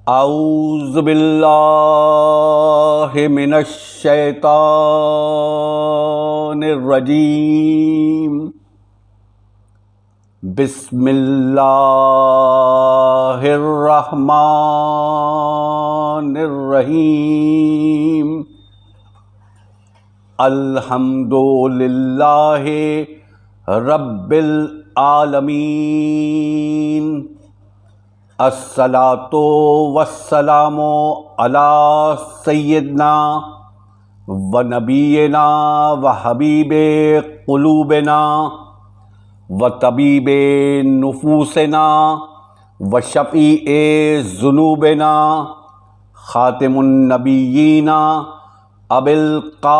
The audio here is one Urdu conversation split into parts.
اعوذ باللہ من الشیطان الرجیم بسم اللہ الرحمن الرحیم الحمد للہ رب العالمین الصلاۃ والسلام علی سیدنا و نبینا و حبیب قلوبنا و طبیب نفوسنا و شفیع ذنوبنا خاتم النبیین ابی القاسم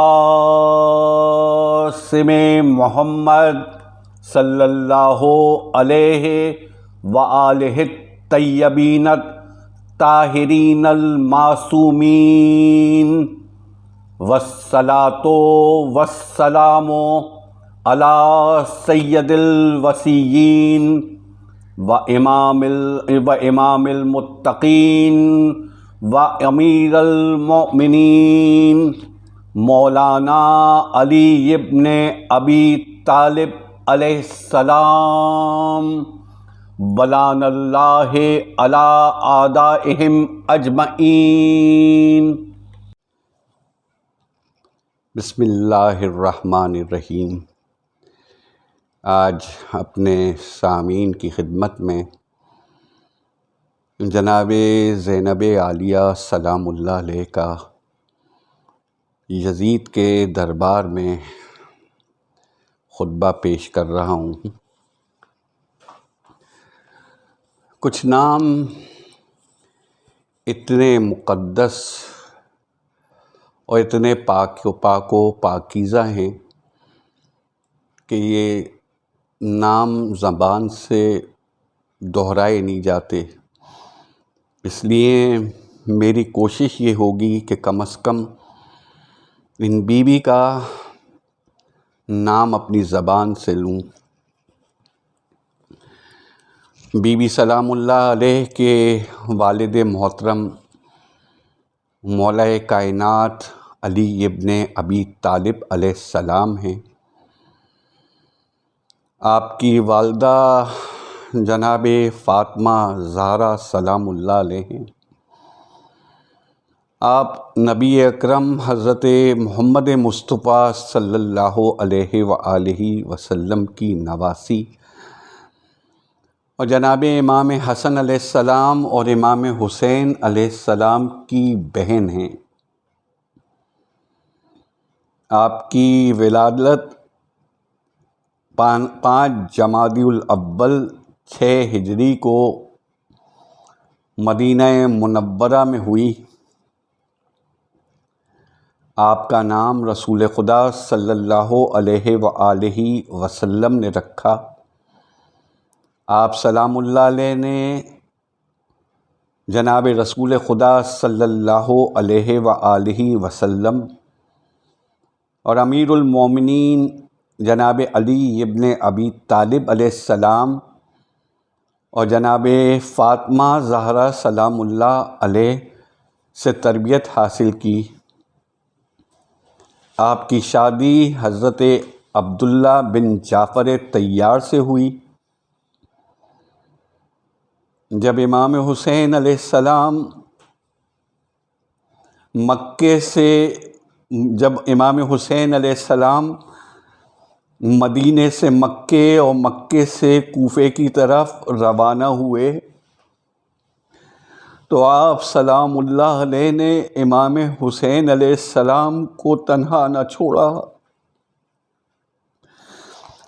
محمد صلی اللہ علیہ وآلہ الطیبین الطاہرین المعصومین والصلاۃ والسلام علی سید الوصیین و امام المتقین و امیر المؤمنین مولانا علی ابن ابی طالب علیہ السلام ولعن اللہ علی اعدائہم اجمعین۔ بسم اللہ الرحمن الرحیم۔ آج اپنے سامعین کی خدمت میں جناب زینب عالیہ سلام اللہ علیہ کا یزید کے دربار میں خطبہ پیش کر رہا ہوں۔ کچھ نام اتنے مقدس اور اتنے پاک و پاکیزہ ہیں کہ یہ نام زبان سے دہرائے نہیں جاتے، اس لیے میری کوشش یہ ہوگی کہ کم از کم ان بیوی کا نام اپنی زبان سے لوں۔ بی بی سلام اللہ علیہ کے والد محترم مولا کائنات علی ابن ابی طالب علیہ السلام ہیں۔ آپ کی والدہ جناب فاطمہ زہرا سلام اللہ علیہ ہیں۔ آپ نبی اکرم حضرت محمد مصطفیٰ صلی اللہ علیہ وآلہ وسلم کی نواسی اور جناب امام حسن علیہ السلام اور امام حسین علیہ السلام کی بہن ہیں۔ آپ کی ولادت 5 جمادی الاول 6 ہجری کو مدینہ منورہ میں ہوئی۔ آپ کا نام رسول خدا صلی اللہ علیہ وآلہ وسلم نے رکھا۔ آپ سلام اللہ علیہ نے جناب رسول خدا صلی اللہ علیہ وآلہ وسلم اور امیر المومنین جناب علی ابن ابی طالب علیہ السلام اور جناب فاطمہ زہرا سلام اللہ علیہ سے تربیت حاصل کی۔ آپ کی شادی حضرت عبداللہ بن جعفر طیار سے ہوئی۔ جب امام حسین علیہ السلام مدینے سے مکے اور مکے سے کوفے کی طرف روانہ ہوئے تو آپ سلام اللہ علیہ نے امام حسین علیہ السلام کو تنہا نہ چھوڑا،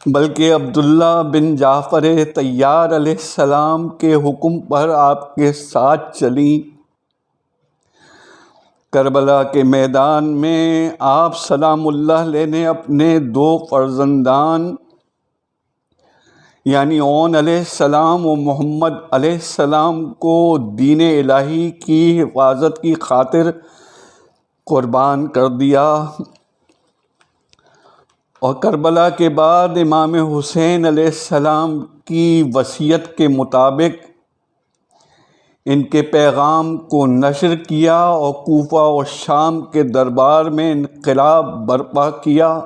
بلکہ عبداللہ بن جعفر طیار علیہ السلام کے حکم پر آپ کے ساتھ چلیں۔ کربلا کے میدان میں آپ سلام اللہ علیہ نے اپنے 2 فرزندان یعنی اون علیہ السلام و محمد علیہ السلام کو دین الہی کی حفاظت کی خاطر قربان کر دیا، اور کربلا کے بعد امام حسین علیہ السلام کی وصیت کے مطابق ان کے پیغام کو نشر کیا اور کوفہ اور شام کے دربار میں انقلاب برپا کیا۔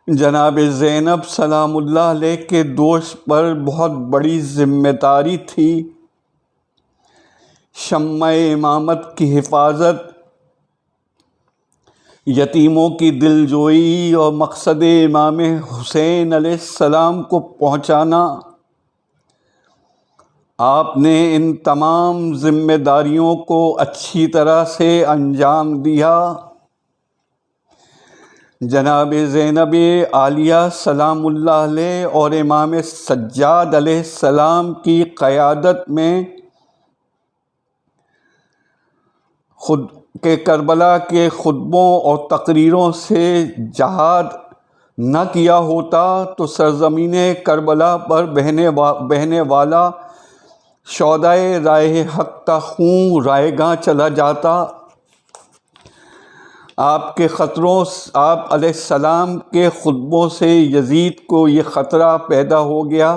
جناب زینب سلام اللہ علیہ کے دوش پر بہت بڑی ذمہ داری تھی۔ شمع امامت کی حفاظت، یتیموں کی دلجوئی اور مقصد امام حسین علیہ السلام کو پہنچانا۔ آپ نے ان تمام ذمہ داریوں کو اچھی طرح سے انجام دیا۔ جناب زینب عالیہ سلام اللہ علیہ اور امام سجاد علیہ السلام کی قیادت میں خود کے کربلا کے خطبوں اور تقریروں سے جہاد نہ کیا ہوتا تو سرزمین کربلا پر بہنے والا شہدائے رائے حق کا خون رائیگاں چلا جاتا۔ آپ کے خطروں، آپ علیہ السلام کے خطبوں سے یزید کو یہ خطرہ پیدا ہو گیا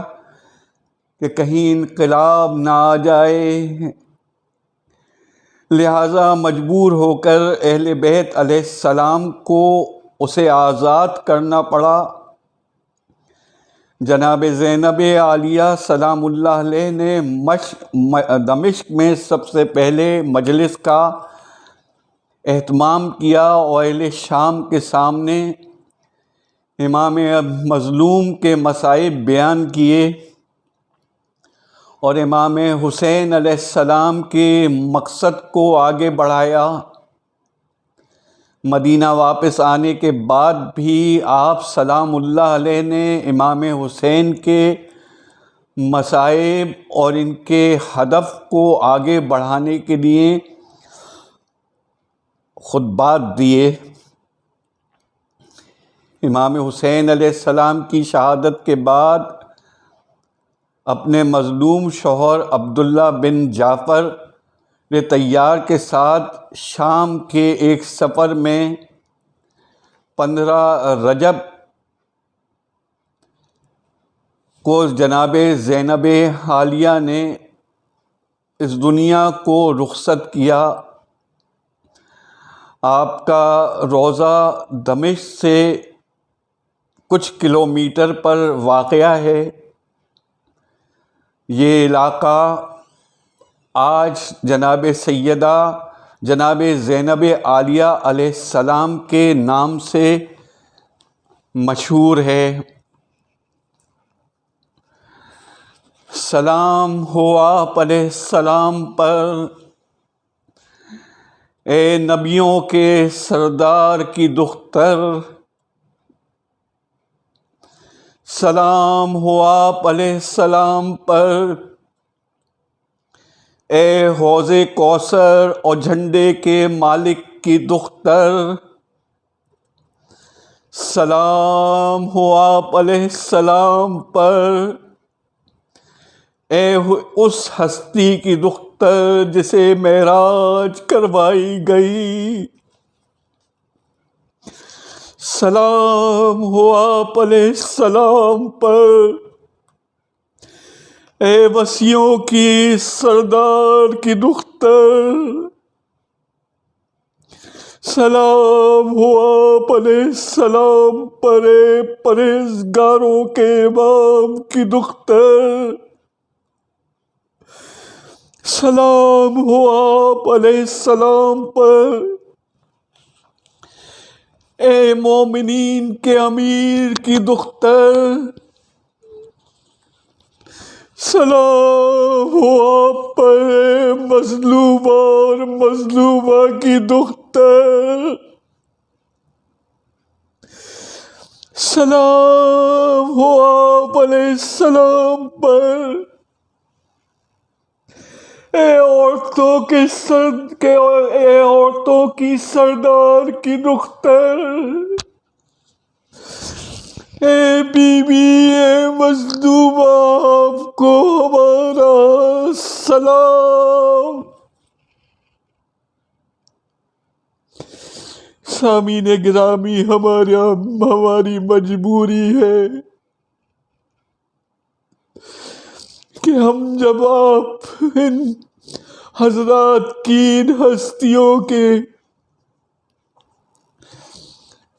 کہ کہیں انقلاب نہ آ جائے، لہٰذا مجبور ہو کر اہل بیت علیہ السلام کو اسے آزاد کرنا پڑا۔ جناب زینب عالیہ سلام اللہ علیہ نے دمشق میں سب سے پہلے مجلس کا اہتمام کیا اور اہل شام کے سامنے امام مظلوم کے مصائب بیان کیے اور امام حسین علیہ السلام کے مقصد کو آگے بڑھایا۔ مدینہ واپس آنے کے بعد بھی آپ سلام اللہ علیہ نے امام حسین کے مصائب اور ان کے ہدف کو آگے بڑھانے کے لیے خطبات دیے۔ امام حسین علیہ السلام کی شہادت کے بعد اپنے مظلوم شوہر عبداللہ بن جعفر طیار کے ساتھ شام کے ایک سفر میں 15 رجب کو جناب زینب عالیہ نے اس دنیا کو رخصت کیا۔ آپ کا روضہ دمشق سے کچھ کلومیٹر پر واقع ہے۔ یہ علاقہ آج جناب سیدہ جناب زینب عالیہ علیہ السلام کے نام سے مشہور ہے۔ سلام ہو آپ علیہ السلام پر، اے نبیوں کے سردار کی دختر، سلام ہو آپ علیہ السلام پر، اے حوض کوثر اور جھنڈے کے مالک کی دختر، سلام ہو آپ علیہ السلام پر، اے اس ہستی کی دختر جسے معراج کروائی گئی، سلام ہو آپ علیہ السلام پر، اے وصیوں کی سردار کی دختر، سلام ہو آپ علیہ السلام پر، اے پرہیزگاروں کے امام کی دختر، سلام ہو آپ علیہ السلام پر، اے مومنین کے امیر کی دختر، سلام ہو آپ پر، اے مظلوم اور مظلومہ کی دختر، سلام ہو آپ علیہ السلام پر، اے عورتوں کی سردار کی دختر، اے بی بی اے مظلومہ، آپ کو ہمارا سلام۔ سامعین گرامی، ہماری مجبوری ہے کہ ہم جب آپ ان حضرات کی ان ہستیوں کے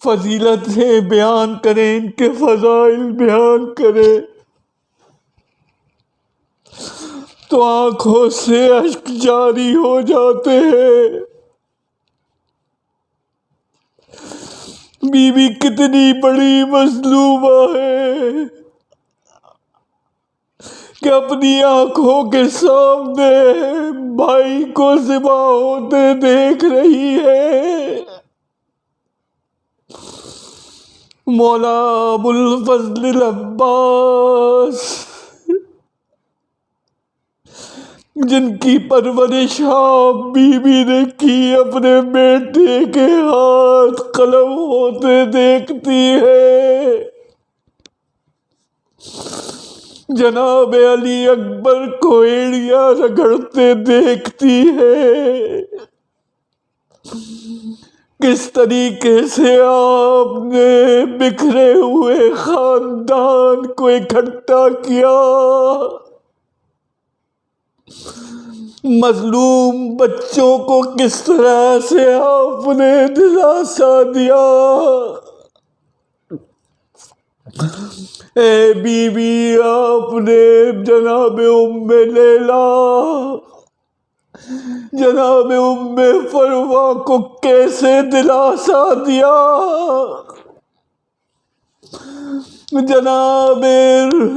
فضیلتیں بیان کریں، ان کے فضائل بیان کریں، تو آنکھوں سے اشک جاری ہو جاتے ہیں۔ بی بی کتنی بڑی مظلومہ ہے کہ اپنی آنکھوں کے سامنے بھائی کو ذبح ہوتے دیکھ رہی ہے۔ مولا ابو الفضل العباس جن کی پرورش آپ بی بی نے کی، اپنے بیٹے کے ہاتھ قلم ہوتے دیکھتی ہے، جناب علی اکبر کو ایڑیاں رگڑتے دیکھتی ہے۔ کس طریقے سے آپ نے بکھرے ہوئے خاندان کو اکٹھا کیا، مظلوم بچوں کو کس طرح سے آپ نے دلاسا دیا۔ اے بی بی، آپ نے جناب ام لیلا، جناب ام فروا کو کیسے دلاسا دیا، جناب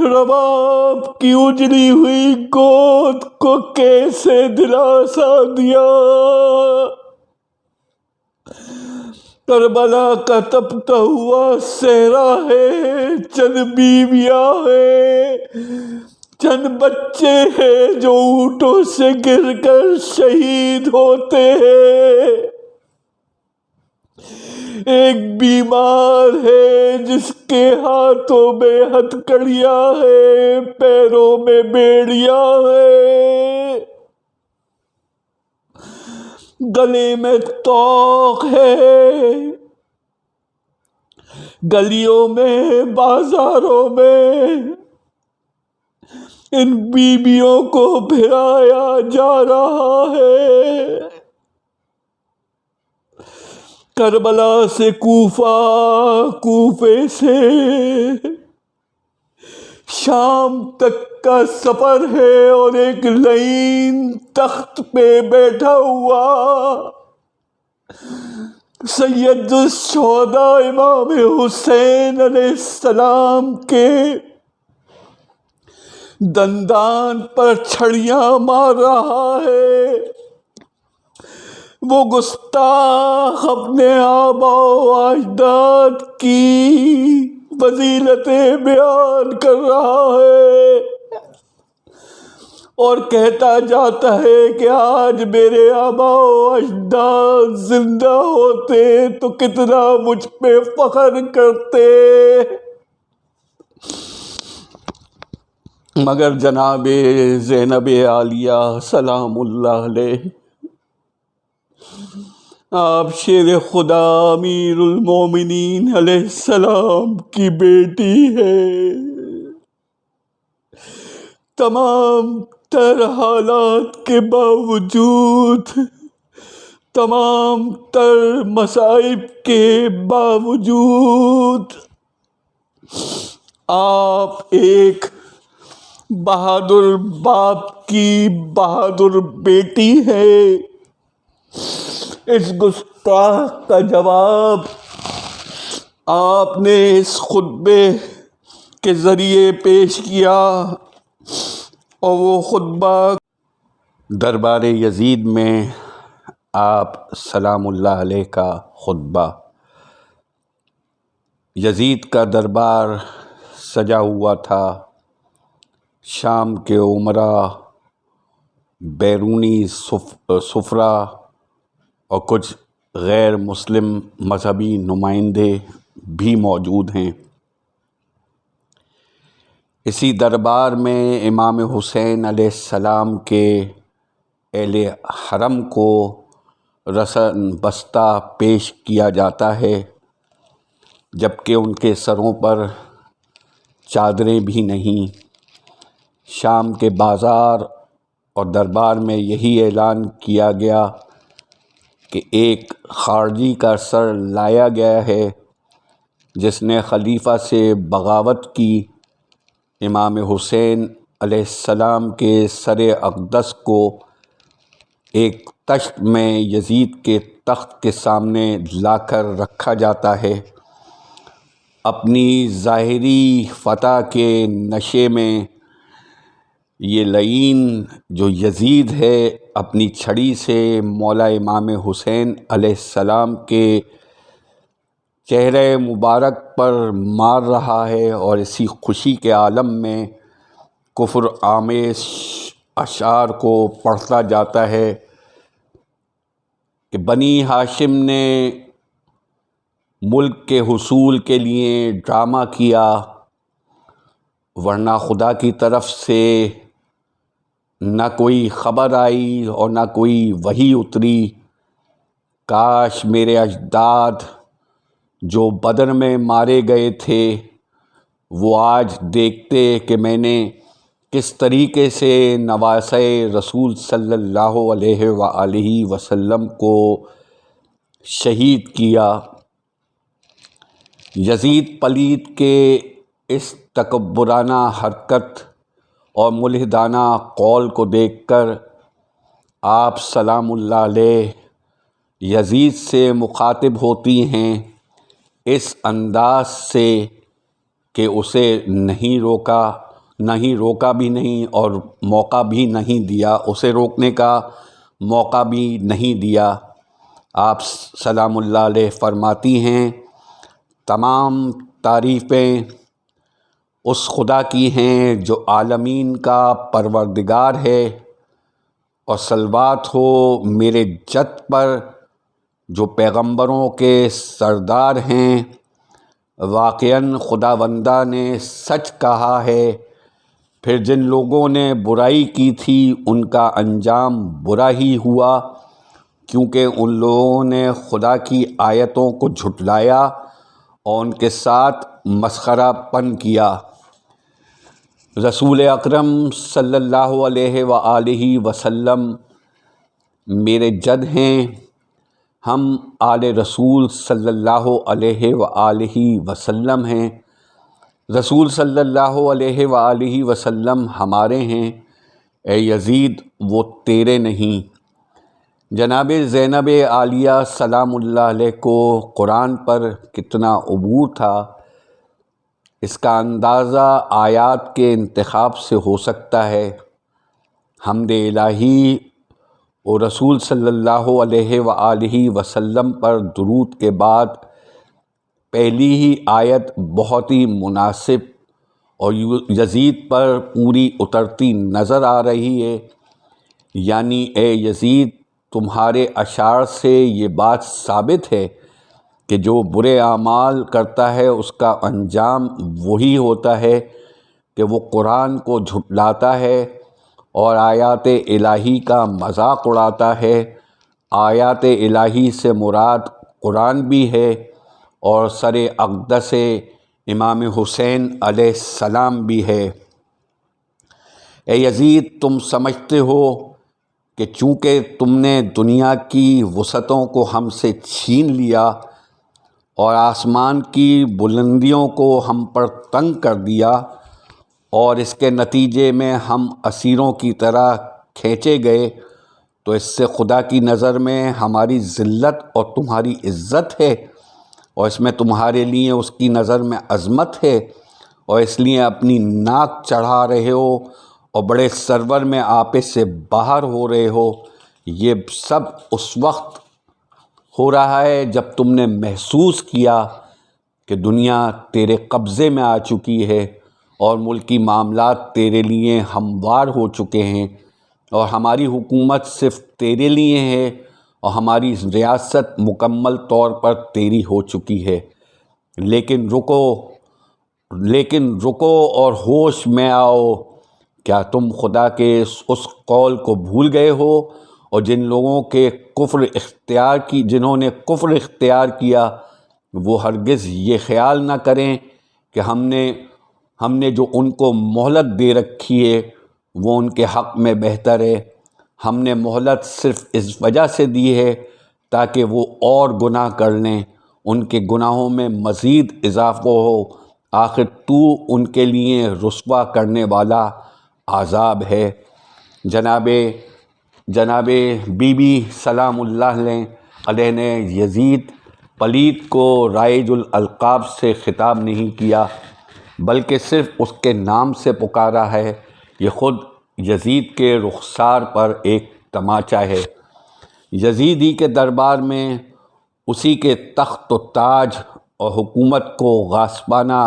رباب کی اجڑی ہوئی گود کو کیسے دلاسا دیا۔ کربلا کا تپتا ہوا صحرا ہے، چند بیویاں ہیں، چند بچے ہیں جو اونٹوں سے گر کر شہید ہوتے ہیں، ایک بیمار ہے جس کے ہاتھوں میں ہتھکڑیاں ہیں، پیروں میں بیڑیاں ہیں، گلے میں طوق ہے، گلیوں میں بازاروں میں ان بیویوں کو پھرایا جا رہا ہے۔ کربلا سے کوفہ، کوفے سے شام تک کا سفر ہے، اور ایک لعین تخت پہ بیٹھا ہوا سید الشہداء امام حسین علیہ السلام کے دندان پر چھڑیاں مار رہا ہے۔ وہ گستاخ اپنے آبا و اجداد کی فضیلتیں بیان کر رہا ہے اور کہتا جاتا ہے کہ آج میرے آبا و اجداد زندہ ہوتے تو کتنا مجھ پہ فخر کرتے، مگر جناب زینب عالیہ سلام اللہ علیہ، آپ شیر خدا امیر المومنین علیہ السلام کی بیٹی ہے، تمام تر حالات کے باوجود، تمام تر مصائب کے باوجود آپ ایک بہادر باپ کی بہادر بیٹی ہے۔ اس گستاخ کا جواب آپ نے اس خطبے کے ذریعے پیش کیا، اور وہ خطبہ دربار یزید میں آپ سلام اللہ علیہ کا خطبہ۔ یزید کا دربار سجا ہوا تھا، شام کے امراء، بیرونی سفرا اور کچھ غیر مسلم مذہبی نمائندے بھی موجود ہیں۔ اسی دربار میں امام حسین علیہ السلام کے اہل حرم کو رسن بستہ پیش کیا جاتا ہے، جبکہ ان کے سروں پر چادریں بھی نہیں۔ شام کے بازار اور دربار میں یہی اعلان کیا گیا کہ ایک خارجی کا سر لایا گیا ہے جس نے خلیفہ سے بغاوت کی، امام حسین علیہ السلام کے سر اقدس کو ایک تشت میں یزید کے تخت کے سامنے لا کر رکھا جاتا ہے۔ اپنی ظاہری فتح کے نشے میں یہ لعین جو یزید ہے اپنی چھڑی سے مولا امام حسین علیہ السلام کے چہرے مبارک پر مار رہا ہے، اور اسی خوشی کے عالم میں کفر آمیز اشعار کو پڑھتا جاتا ہے کہ بنی ہاشم نے ملک کے حصول کے لیے ڈرامہ کیا، ورنہ خدا کی طرف سے نہ کوئی خبر آئی اور نہ کوئی وحی اتری۔ کاش میرے اجداد جو بدر میں مارے گئے تھے وہ آج دیکھتے کہ میں نے کس طریقے سے نواسۂ رسول صلی اللہ علیہ وآلہ وسلم کو شہید کیا۔ یزید پلید کے اس تکبرانہ حرکت اور ملحدانہ قول کو دیکھ کر آپ سلام اللہ علیہ یزید سے مخاطب ہوتی ہیں اس انداز سے کہ اسے نہیں روکا بھی نہیں اور موقع بھی نہیں دیا، اسے روکنے کا موقع بھی نہیں دیا۔ آپ سلام اللہ علیہ فرماتی ہیں تمام تعریفیں اس خدا کی ہیں جو عالمین کا پروردگار ہے، اور صلوات ہو میرے جد پر جو پیغمبروں کے سردار ہیں۔ واقعاً خداوندہ نے سچ کہا ہے، پھر جن لوگوں نے برائی کی تھی ان کا انجام برا ہی ہوا، کیونکہ ان لوگوں نے خدا کی آیتوں کو جھٹلایا اور ان کے ساتھ مسخرہ پن کیا۔ رسول اکرم صلی اللہ علیہ وآلہ وسلم میرے جد ہیں، ہم آل رسول صلی اللہ علیہ وآلہ وسلم ہیں، رسول صلی اللہ علیہ وآلہ وسلم ہمارے ہیں، اے یزید وہ تیرے نہیں۔ جناب زینب عالیہ سلام اللہ علیہ کو قرآن پر کتنا عبور تھا، اس کا اندازہ آیات کے انتخاب سے ہو سکتا ہے۔ حمد الہی اور رسول صلی اللہ علیہ وآلہ وسلم پر درود کے بعد پہلی ہی آیت بہت ہی مناسب اور یزید پر پوری اترتی نظر آ رہی ہے، یعنی اے یزید تمہارے اشعار سے یہ بات ثابت ہے کہ جو برے اعمال کرتا ہے اس کا انجام وہی ہوتا ہے کہ وہ قرآن کو جھٹلاتا ہے اور آیات الہی کا مذاق اڑاتا ہے۔ آیات الہی سے مراد قرآن بھی ہے اور سر اقدس امام حسین علیہ السلام بھی ہے۔ اے یزید تم سمجھتے ہو کہ چونکہ تم نے دنیا کی وسعتوں کو ہم سے چھین لیا اور آسمان کی بلندیوں کو ہم پر تنگ کر دیا، اور اس کے نتیجے میں ہم اسیروں کی طرح کھینچے گئے، تو اس سے خدا کی نظر میں ہماری ذلت اور تمہاری عزت ہے، اور اس میں تمہارے لیے اس کی نظر میں عظمت ہے، اور اس لیے اپنی ناک چڑھا رہے ہو اور بڑے سرور میں آپے سے باہر ہو رہے ہو۔ یہ سب اس وقت ہو رہا ہے جب تم نے محسوس کیا کہ دنیا تیرے قبضے میں آ چکی ہے اور ملکی معاملات تیرے لیے ہموار ہو چکے ہیں، اور ہماری حکومت صرف تیرے لیے ہے اور ہماری ریاست مکمل طور پر تیری ہو چکی ہے۔ لیکن رکو اور ہوش میں آؤ، کیا تم خدا کے اس قول کو بھول گئے ہو، اور جنہوں نے کفر اختیار کیا وہ ہرگز یہ خیال نہ کریں کہ ہم نے جو ان کو مہلت دے رکھی ہے وہ ان کے حق میں بہتر ہے۔ ہم نے مہلت صرف اس وجہ سے دی ہے تاکہ وہ اور گناہ کر لیں، ان کے گناہوں میں مزید اضافہ ہو، آخر تو ان کے لیے رسوا کرنے والا عذاب ہے۔ جناب بی بی سلام اللہ علیہ نے یزید پلید کو رائج الالقاب سے خطاب نہیں کیا بلکہ صرف اس کے نام سے پکارا ہے۔ یہ خود یزید کے رخسار پر ایک تماچا ہے۔ یزید ہی کے دربار میں اسی کے تخت و تاج اور حکومت کو غاصبانہ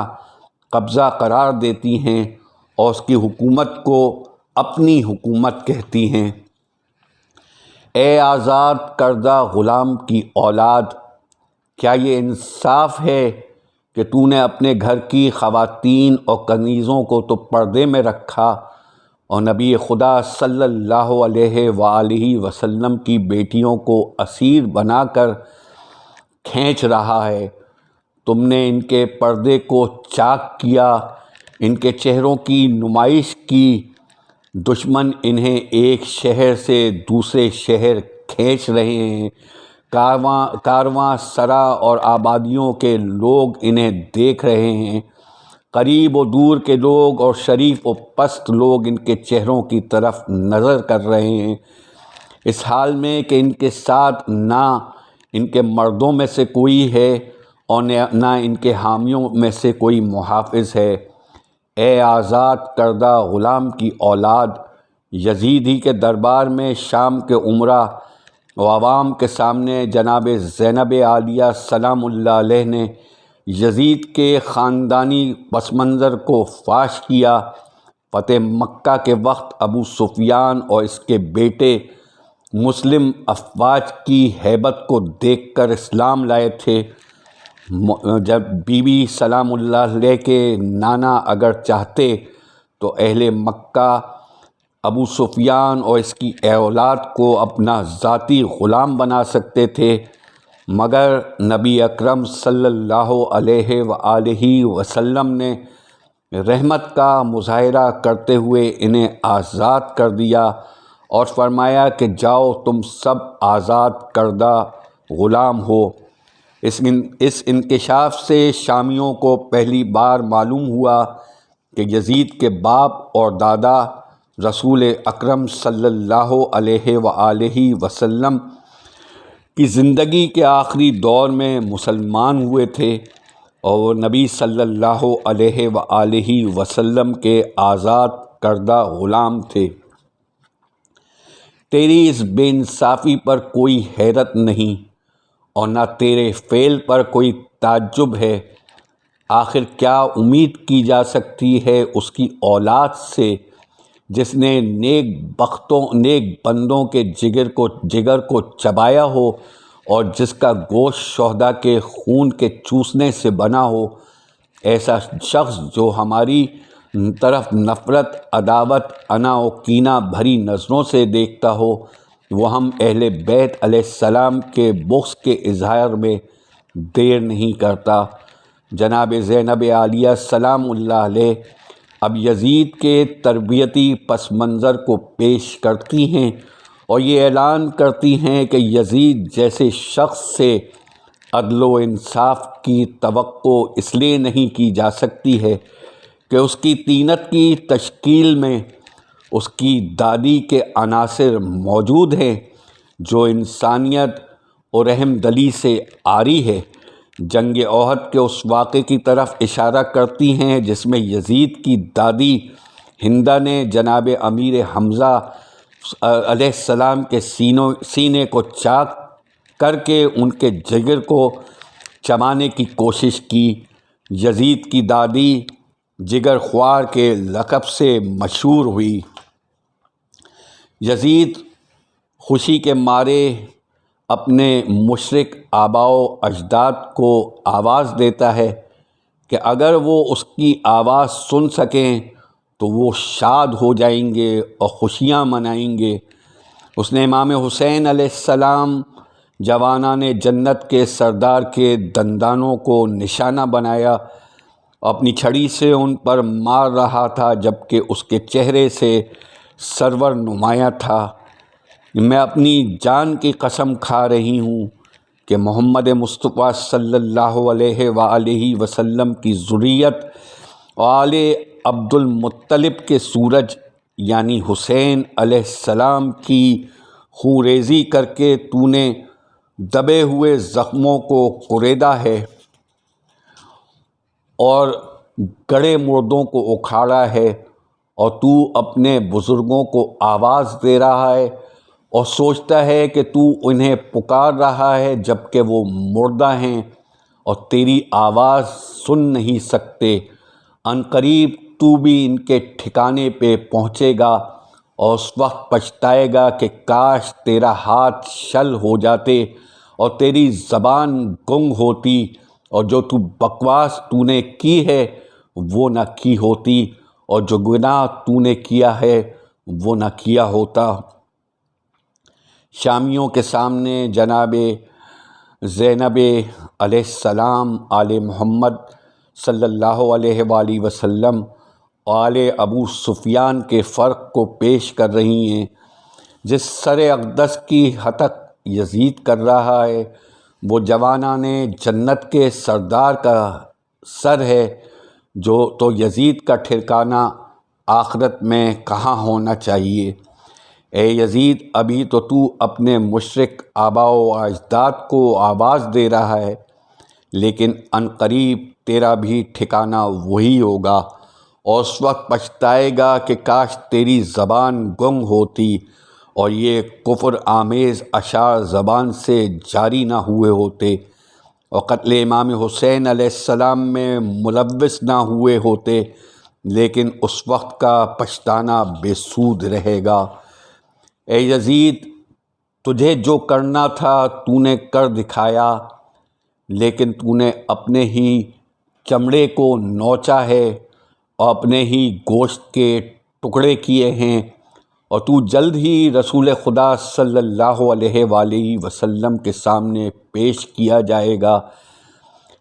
قبضہ قرار دیتی ہیں اور اس کی حکومت کو اپنی حکومت کہتی ہیں۔ اے آزاد کردہ غلام کی اولاد، کیا یہ انصاف ہے کہ تو نے اپنے گھر کی خواتین اور کنیزوں کو تو پردے میں رکھا اور نبی خدا صلی اللہ علیہ وآلہ وسلم کی بیٹیوں کو اسیر بنا کر کھینچ رہا ہے؟ تم نے ان کے پردے کو چاک کیا، ان کے چہروں کی نمائش کی، دشمن انہیں ایک شہر سے دوسرے شہر کھینچ رہے ہیں، کارواں سرا اور آبادیوں کے لوگ انہیں دیکھ رہے ہیں، قریب و دور کے لوگ اور شریف و پست لوگ ان کے چہروں کی طرف نظر کر رہے ہیں، اس حال میں کہ ان کے ساتھ نہ ان کے مردوں میں سے کوئی ہے اور نہ ان کے حامیوں میں سے کوئی محافظ ہے۔ اے آزاد کردہ غلام کی اولاد، یزید ہی کے دربار میں شام کے امراء و عوام کے سامنے جناب زینب عالیہ سلام اللہ علیہ نے یزید کے خاندانی پس منظر کو فاش کیا۔ فتح مکہ کے وقت ابو سفیان اور اس کے بیٹے مسلم افواج کی ہیبت کو دیکھ کر اسلام لائے تھے۔ جب بی بی سلام اللہ علیہ کے نانا اگر چاہتے تو اہل مکہ ابو سفیان اور اس کی اولاد کو اپنا ذاتی غلام بنا سکتے تھے، مگر نبی اکرم صلی اللہ علیہ وآلہ وسلم نے رحمت کا مظاہرہ کرتے ہوئے انہیں آزاد کر دیا اور فرمایا کہ جاؤ تم سب آزاد کردہ غلام ہو۔ اس انکشاف سے شامیوں کو پہلی بار معلوم ہوا کہ یزید کے باپ اور دادا رسول اکرم صلی اللہ علیہ وآلہ وسلم کی زندگی کے آخری دور میں مسلمان ہوئے تھے اور وہ نبی صلی اللہ علیہ وآلہ وسلم کے آزاد کردہ غلام تھے۔ تیری اس بے انصافی پر کوئی حیرت نہیں اور نہ تیرے فعل پر کوئی تعجب ہے۔ آخر کیا امید کی جا سکتی ہے اس کی اولاد سے جس نے نیک بندوں کے جگر کو چبایا ہو اور جس کا گوشت شہداء کے خون کے چوسنے سے بنا ہو؟ ایسا شخص جو ہماری طرف نفرت، عداوت، انا و کینہ بھری نظروں سے دیکھتا ہو، وہ ہم اہل بیت علیہ السلام کے بغض کے اظہار میں دیر نہیں کرتا۔ جناب زینب عالیہ سلام اللہ علیہ اب یزید کے تربیتی پس منظر کو پیش کرتی ہیں اور یہ اعلان کرتی ہیں کہ یزید جیسے شخص سے عدل و انصاف کی توقع اس لیے نہیں کی جا سکتی ہے کہ اس کی طینت کی تشکیل میں اس کی دادی کے عناصر موجود ہیں جو انسانیت اور رحم دلی سے عاری ہے۔ جنگ احد کے اس واقعے کی طرف اشارہ کرتی ہیں جس میں یزید کی دادی ہندہ نے جناب امیر حمزہ علیہ السلام کے سینے کو چاک کر کے ان کے جگر کو چبانے کی کوشش کی۔ یزید کی دادی جگر خوار کے لقب سے مشہور ہوئی۔ یزید خوشی کے مارے اپنے مشرک آباء و اجداد کو آواز دیتا ہے کہ اگر وہ اس کی آواز سن سکیں تو وہ شاد ہو جائیں گے اور خوشیاں منائیں گے۔ اس نے امام حسین علیہ السلام جوانان جنت کے سردار کے دندانوں کو نشانہ بنایا، اپنی چھڑی سے ان پر مار رہا تھا جبکہ اس کے چہرے سے سرور نمایاں تھا۔ میں اپنی جان کی قسم کھا رہی ہوں کہ محمد مصطفیٰ صلی اللہ علیہ وآلہ وسلم کی ذریت اور آل عبد المطلب کے سورج یعنی حسین علیہ السلام کی خون ریزی کر کے تو نے دبے ہوئے زخموں کو کریدا ہے اور گڑے مردوں کو اکھاڑا ہے، اور تو اپنے بزرگوں کو آواز دے رہا ہے اور سوچتا ہے کہ تو انہیں پکار رہا ہے جبکہ وہ مردہ ہیں اور تیری آواز سن نہیں سکتے۔ عنقریب تو بھی ان کے ٹھکانے پہ پہنچے گا اور اس وقت پچھتائے گا کہ کاش تیرا ہاتھ شل ہو جاتے اور تیری زبان گنگ ہوتی اور جو تو بکواس تو نے کی ہے وہ نہ کی ہوتی اور جو گناہ تو نے کیا ہے وہ نہ کیا ہوتا۔ شامیوں کے سامنے جناب زینب علیہ السلام آل محمد صلی اللہ علیہ وآلہ وسلم اور آل ابو سفیان کے فرق کو پیش کر رہی ہیں۔ جس سر اقدس کی ہتک یزید کر رہا ہے وہ جوانان جنت کے سردار کا سر ہے، جو تو یزید کا ٹھکانہ آخرت میں کہاں ہونا چاہیے؟ اے یزید، ابھی تو اپنے مشرک آباء و اجداد کو آواز دے رہا ہے، لیکن عنقریب تیرا بھی ٹھکانہ وہی ہوگا اور اس وقت پچھتائے گا کہ کاش تیری زبان گنگ ہوتی اور یہ کفر آمیز اشعار زبان سے جاری نہ ہوئے ہوتے اور قتل امام حسین علیہ السلام میں ملوث نہ ہوئے ہوتے، لیکن اس وقت کا پچھتانا بے سود رہے گا۔ اے یزید، تجھے جو کرنا تھا تو نے کر دکھایا، لیکن تو نے اپنے ہی چمڑے کو نوچا ہے اور اپنے ہی گوشت کے ٹکڑے کیے ہیں، اور تو جلد ہی رسول خدا صلی اللہ علیہ وآلہ وسلم کے سامنے پیش کیا جائے گا،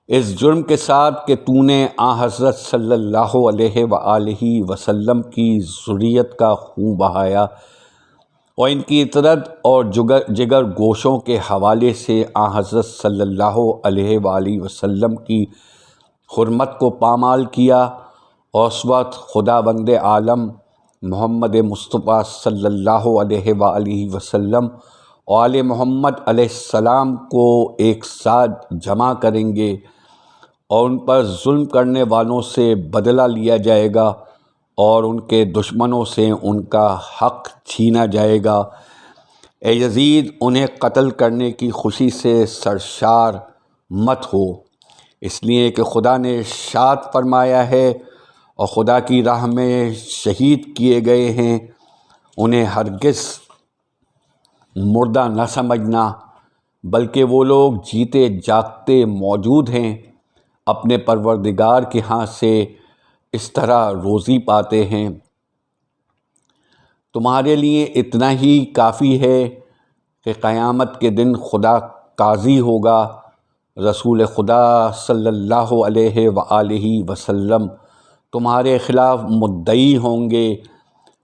اس جرم کے ساتھ کہ تو نے حضرت صلی اللہ علیہ وآلہ وسلم کی ذریت کا خون بہایا اور ان کی عطرت اور جگر گوشوں کے حوالے سے حضرت صلی اللہ علیہ وآلہ وسلم کی حرمت کو پامال کیا، اور اس وقت خدا بند عالم محمد مصطفیٰ صلی اللہ علیہ وآلہ وسلم اور آل محمد علیہ السلام کو ایک ساتھ جمع کریں گے اور ان پر ظلم کرنے والوں سے بدلہ لیا جائے گا اور ان کے دشمنوں سے ان کا حق چھینا جائے گا۔ اے یزید، انہیں قتل کرنے کی خوشی سے سرشار مت ہو، اس لیے کہ خدا نے ارشاد فرمایا ہے اور خدا کی راہ میں شہید کیے گئے ہیں انہیں ہرگز مردہ نہ سمجھنا، بلکہ وہ لوگ جیتے جاگتے موجود ہیں، اپنے پروردگار کے ہاں سے اس طرح روزی پاتے ہیں۔ تمہارے لیے اتنا ہی کافی ہے کہ قیامت کے دن خدا قاضی ہوگا، رسول خدا صلی اللہ علیہ وآلہ وسلم تمہارے خلاف مدعی ہوں گے،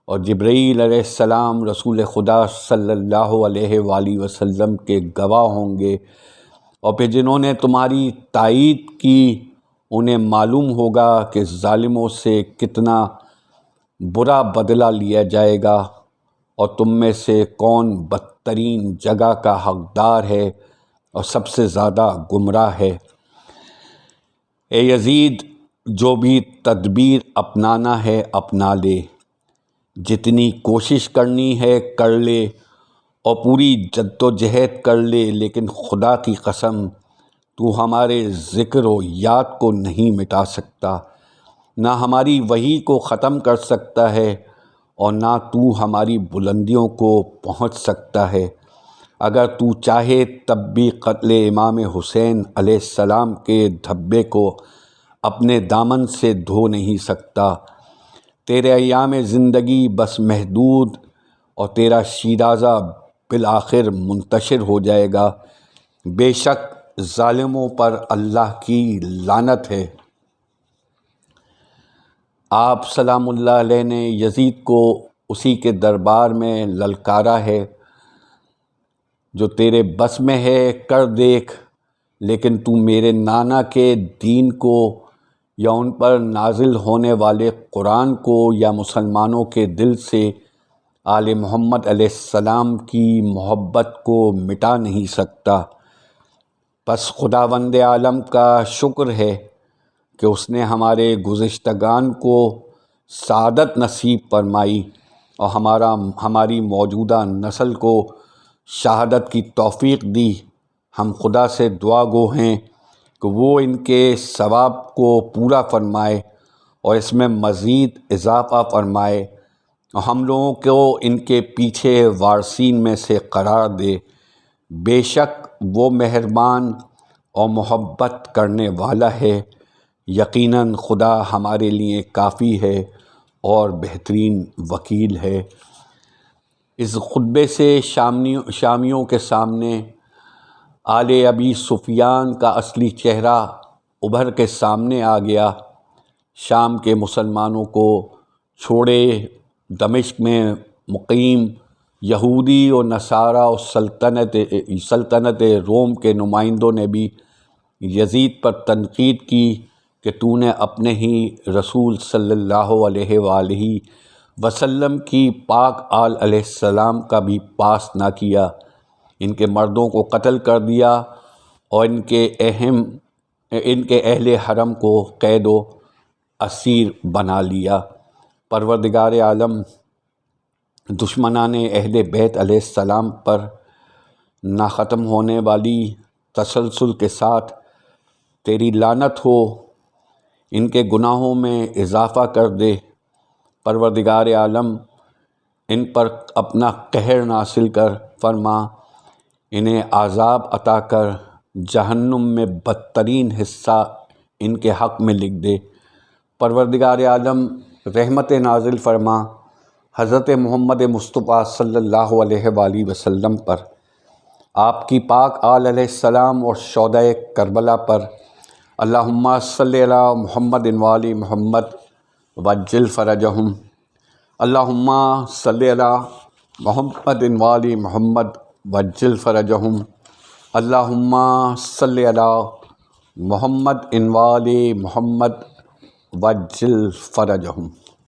اور جبرائیل علیہ السلام رسول خدا صلی اللہ علیہ وآلہ وسلم کے گواہ ہوں گے، اور پھر جنہوں نے تمہاری تائید کی انہیں معلوم ہوگا کہ ظالموں سے کتنا برا بدلہ لیا جائے گا اور تم میں سے کون بدترین جگہ کا حقدار ہے اور سب سے زیادہ گمراہ ہے۔ اے یزید، جو بھی تدبیر اپنانا ہے اپنا لے، جتنی کوشش کرنی ہے کر لے اور پوری جد و جہد کر لے، لیکن خدا کی قسم تو ہمارے ذکر و یاد کو نہیں مٹا سکتا، نہ ہماری وحی کو ختم کر سکتا ہے اور نہ تو ہماری بلندیوں کو پہنچ سکتا ہے۔ اگر تو چاہے تب بھی قتل امام حسین علیہ السلام کے دھبے کو اپنے دامن سے دھو نہیں سکتا۔ تیرے ایام زندگی بس محدود اور تیرا شیرازہ بالآخر منتشر ہو جائے گا۔ بے شک ظالموں پر اللہ کی لعنت ہے۔ آپ سلام اللہ علیہ نے یزید کو اسی کے دربار میں للکارا ہے، جو تیرے بس میں ہے کر دیکھ، لیکن تو میرے نانا کے دین کو یا ان پر نازل ہونے والے قرآن کو یا مسلمانوں کے دل سے آل محمد علیہ السلام کی محبت کو مٹا نہیں سکتا۔ پس خداوند عالم کا شکر ہے کہ اس نے ہمارے گزشتگان کو سعادت نصیب فرمائی اور ہماری موجودہ نسل کو شہادت کی توفیق دی۔ ہم خدا سے دعا گو ہیں کہ وہ ان کے ثواب کو پورا فرمائے اور اس میں مزید اضافہ فرمائے اور ہم لوگوں کو ان کے پیچھے وارثین میں سے قرار دے۔ بے شک وہ مہربان اور محبت کرنے والا ہے، یقیناً خدا ہمارے لیے کافی ہے اور بہترین وکیل ہے۔ اس خطبے سے شامیوں کے سامنے آل ابی سفیان کا اصلی چہرہ ابھر کے سامنے آ گیا۔ شام کے مسلمانوں کو چھوڑے دمشق میں مقیم یہودی اور نصارہ اور سلطنت روم کے نمائندوں نے بھی یزید پر تنقید کی کہ تو نے اپنے ہی رسول صلی اللہ علیہ وآلہ وسلم کی پاک آل علیہ السلام کا بھی پاس نہ کیا، ان کے مردوں کو قتل کر دیا اور ان کے اہل حرم کو قید و اسیر بنا لیا۔ پروردگار عالم دشمنان اہل بیت علیہ السلام پر نہ ختم ہونے والی تسلسل کے ساتھ تیری لعنت ہو، ان کے گناہوں میں اضافہ کر دے۔ پروردگار عالم ان پر اپنا قہر نازل کر فرما، انہیں عذاب عطا کر جہنم میں بدترین حصہ ان کے حق میں لکھ دے۔ پروردگار عالم رحمت نازل فرما حضرت محمد مصطفیٰ صلی اللہ علیہ وآلہ وسلم پر، آپ کی پاک آل علیہ السلام اور شہدائے کربلا پر۔ اللہم صلی علی محمد وآل محمد وعجل فرجہم۔ اللہم صلی علی محمد وآل محمد وعجل فرجہم۔ اللہم صلی علی محمد وآل محمد وعجل فرجہم۔